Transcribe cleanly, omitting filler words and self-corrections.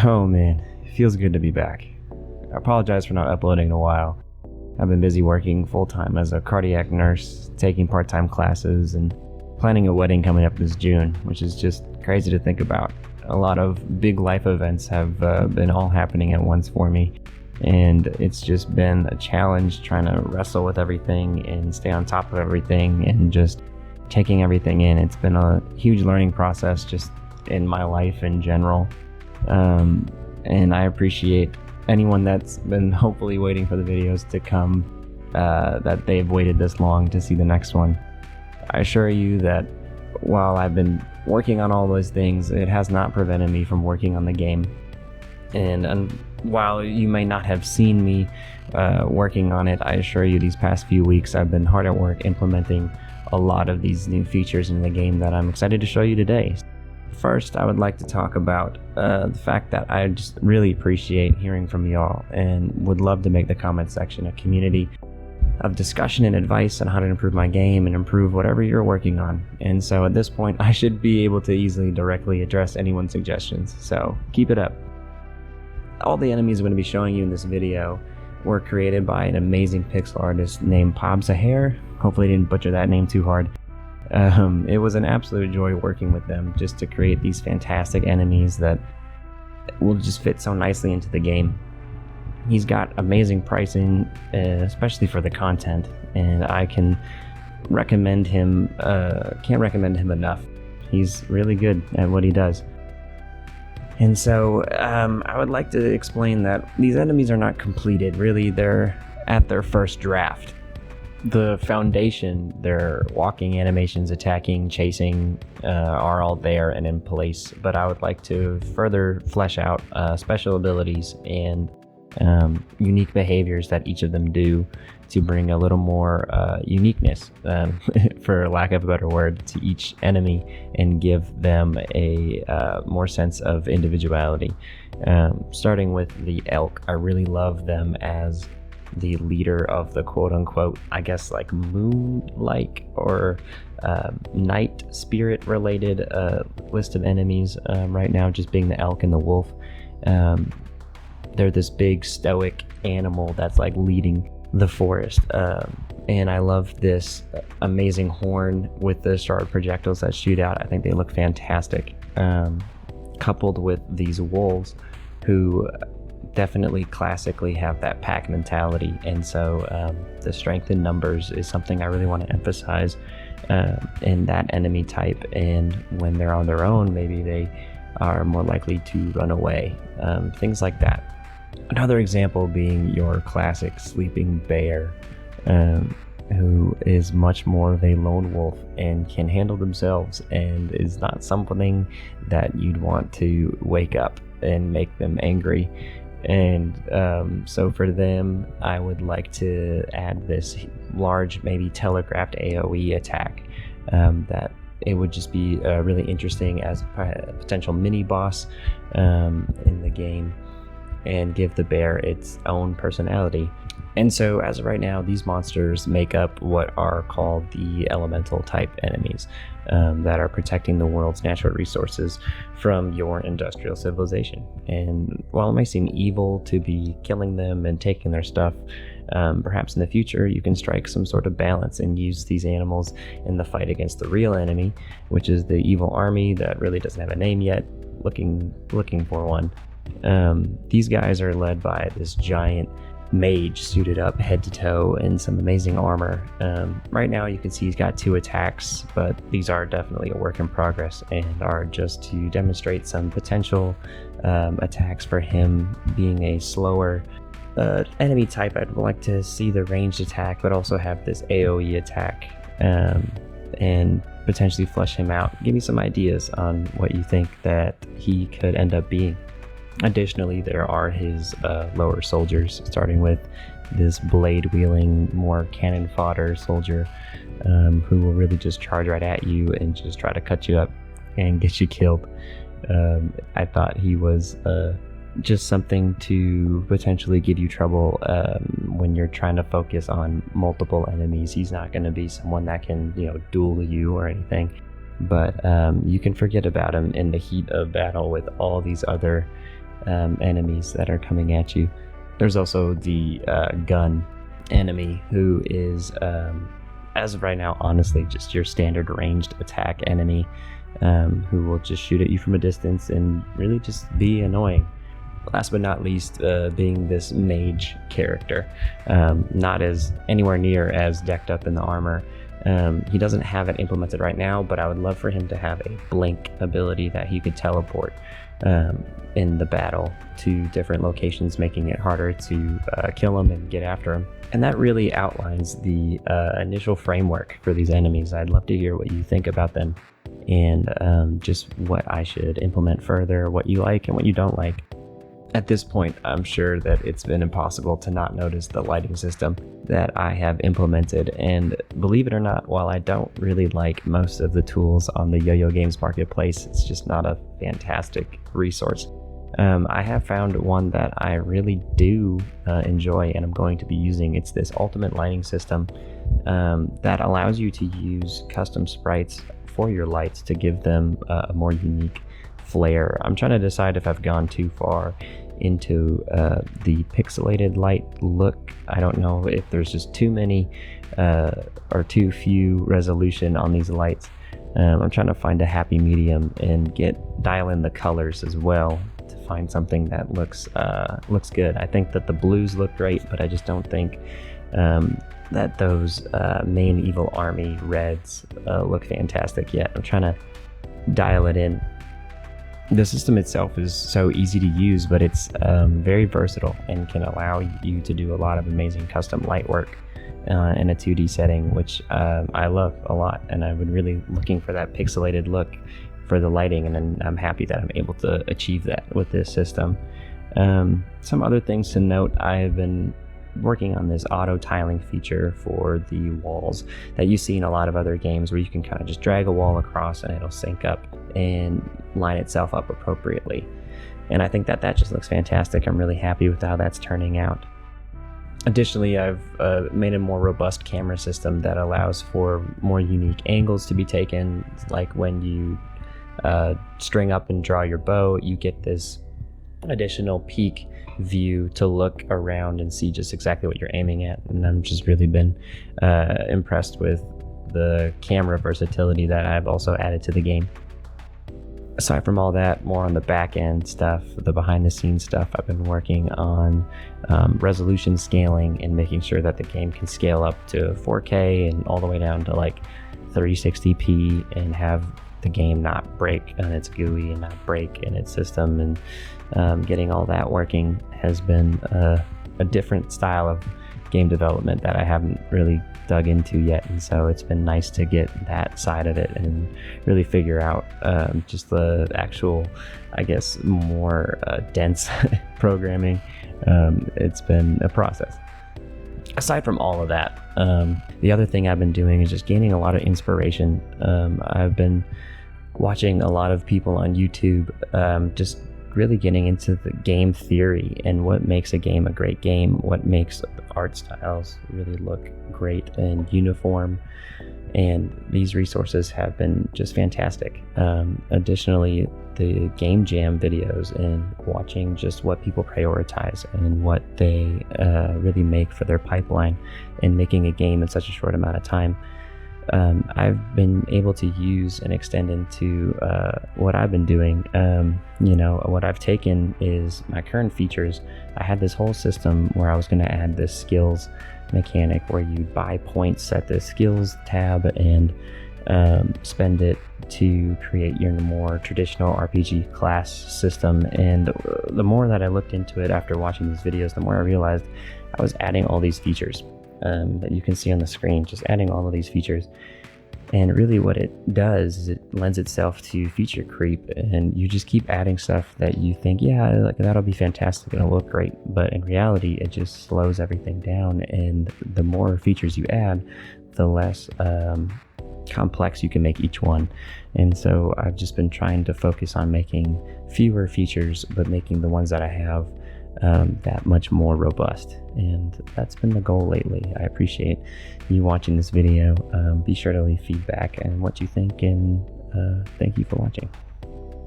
Oh man, it feels good to be back. I apologize for not uploading in a while. I've been busy working full-time as a cardiac nurse, taking part-time classes, and planning a wedding coming up this June, which is just crazy to think about. A lot of big life events have been all happening at once for me, and it's just been a challenge trying to wrestle with everything and stay on top of everything and just taking everything in. It's been a huge learning process just in my life in general. And I appreciate anyone that's been hopefully waiting for the videos to come, that they've waited this long to see the next one. I assure you that while I've been working on all those things, it has not prevented me from working on the game. And while you may not have seen me working on it, I assure you these past few weeks I've been hard at work implementing a lot of these new features in the game that I'm excited to show you today. First, I would like to talk about the fact that I just really appreciate hearing from y'all and would love to make the comment section a community of discussion and advice on how to improve my game and improve whatever you're working on. And so at this point, I should be able to easily directly address anyone's suggestions, so keep it up. All the enemies I'm going to be showing you in this video were created by an amazing pixel artist named Pabsoher. Hopefully I didn't butcher that name too hard. It was an absolute joy working with them just to create these fantastic enemies that will just fit so nicely into the game. He's got amazing pricing, especially for the content, and I can recommend him, can't recommend him enough. He's really good at what he does. And so I would like to explain that these enemies are not completed. Really, they're at their first draft. The foundation, their walking animations, attacking, chasing, are all there and in place, but I would like to further flesh out special abilities and unique behaviors that each of them do to bring a little more uniqueness, for lack of a better word, to each enemy and give them a more sense of individuality. Starting with the elk, I really love them as the leader of the quote-unquote, I guess, like moon-like or night spirit related list of enemies right now, just being the elk and the wolf. They're this big stoic animal that's like leading the forest, and I love this amazing horn with the sharp projectiles that shoot out. I think they look fantastic, coupled with these wolves who definitely classically have that pack mentality, and so the strength in numbers is something I really want to emphasize in that enemy type. And when they're on their own, maybe they are more likely to run away, things like that. Another example being your classic sleeping bear, who is much more of a lone wolf and can handle themselves and is not something that you'd want to wake up and make them angry. And so for them, I would like to add this large, maybe telegraphed AoE attack, that it would just be really interesting as a potential mini boss in the game, and give the bear its own personality. And so as of right now, these monsters make up what are called the elemental type enemies, that are protecting the world's natural resources from your industrial civilization. And while it may seem evil to be killing them and taking their stuff, perhaps in the future you can strike some sort of balance and use these animals in the fight against the real enemy, which is the evil army that really doesn't have a name yet, looking for one. These guys are led by this giant mage suited up head to toe in some amazing armor. Right now you can see he's got 2 attacks, but these are definitely a work in progress and are just to demonstrate some potential attacks for him being a slower enemy type. I'd like to see the ranged attack, but also have this AoE attack, and potentially flesh him out. Give me some ideas on what you think that he could end up being. Additionally, there are his lower soldiers, starting with this blade-wielding, more cannon fodder soldier, who will really just charge right at you and just try to cut you up and get you killed. I thought he was just something to potentially give you trouble when you're trying to focus on multiple enemies. He's not going to be someone that can, duel you or anything, but you can forget about him in the heat of battle with all these other enemies that are coming at you. There's also the gun enemy, who is, as of right now, honestly, just your standard ranged attack enemy, who will just shoot at you from a distance and really just be annoying. Last but not least, being this mage character, not as anywhere near as decked up in the armor. He doesn't have it implemented right now, but I would love for him to have a blink ability that he could teleport in the battle to different locations, making it harder to kill him and get after him. And that really outlines the initial framework for these enemies. I'd love to hear what you think about them, and just what I should implement further, what you like and what you don't like. At this point, I'm sure that it's been impossible to not notice the lighting system that I have implemented, and believe it or not, while I don't really like most of the tools on the Yo-Yo Games Marketplace, it's just not a fantastic resource. I have found one that I really do enjoy, and I'm going to be using. It's this ultimate lighting system that allows you to use custom sprites for your lights to give them a more unique flair. I'm trying to decide if I've gone too far into the pixelated light look. I don't know if there's just too many or too few resolution on these lights. I'm trying to find a happy medium and dial in the colors as well to find something that looks good. I think that the blues look great, but I just don't think that those main evil army reds look fantastic yet. I'm trying to dial it in. The system itself is so easy to use, but it's very versatile and can allow you to do a lot of amazing custom light work in a 2D setting, which I love a lot, and I would really looking for that pixelated look for the lighting, and I'm happy that I'm able to achieve that with this system. Some other things to note: I've been working on this auto tiling feature for the walls that you see in a lot of other games, where you can kind of just drag a wall across and it'll sync up and line itself up appropriately. And I think that just looks fantastic. I'm really happy with how that's turning out. Additionally, I've made a more robust camera system that allows for more unique angles to be taken. Like when you string up and draw your bow, you get this additional peak view to look around and see just exactly what you're aiming at. And I've just really been impressed with the camera versatility that I've also added to the game. Aside from all that, more on the back end stuff, the behind the scenes stuff, I've been working on resolution scaling and making sure that the game can scale up to 4K and all the way down to like 360p and have the game not break on its GUI and not break in its system. And getting all that working has been a different style of game development that I haven't really dug into yet, and so it's been nice to get that side of it and really figure out just the actual, I guess, more dense programming. It's been a process. Aside from all of that, the other thing I've been doing is just gaining a lot of inspiration. I've been watching a lot of people on YouTube, just really getting into the game theory and what makes a game a great game, what makes art styles really look great and uniform. And these resources have been just fantastic. Additionally, the game jam videos and watching just what people prioritize and what they really make for their pipeline and making a game in such a short amount of time. I've been able to use and extend into what I've been doing. What I've taken is my current features. I had this whole system where I was going to add this skills mechanic where you buy points at the skills tab and spend it to create your more traditional RPG class system. And the more that I looked into it after watching these videos, the more I realized I was adding all these features that you can see on the screen, just adding all of these features. And really what it does is it lends itself to feature creep, and you just keep adding stuff that you think, yeah, like that'll be fantastic, it'll look great, but in reality it just slows everything down. And the more features you add, the less complex you can make each one. And so I've just been trying to focus on making fewer features, but making the ones that I have that much more robust. And that's been the goal lately. I appreciate you watching this video. Be sure to leave feedback and what you think, and thank you for watching.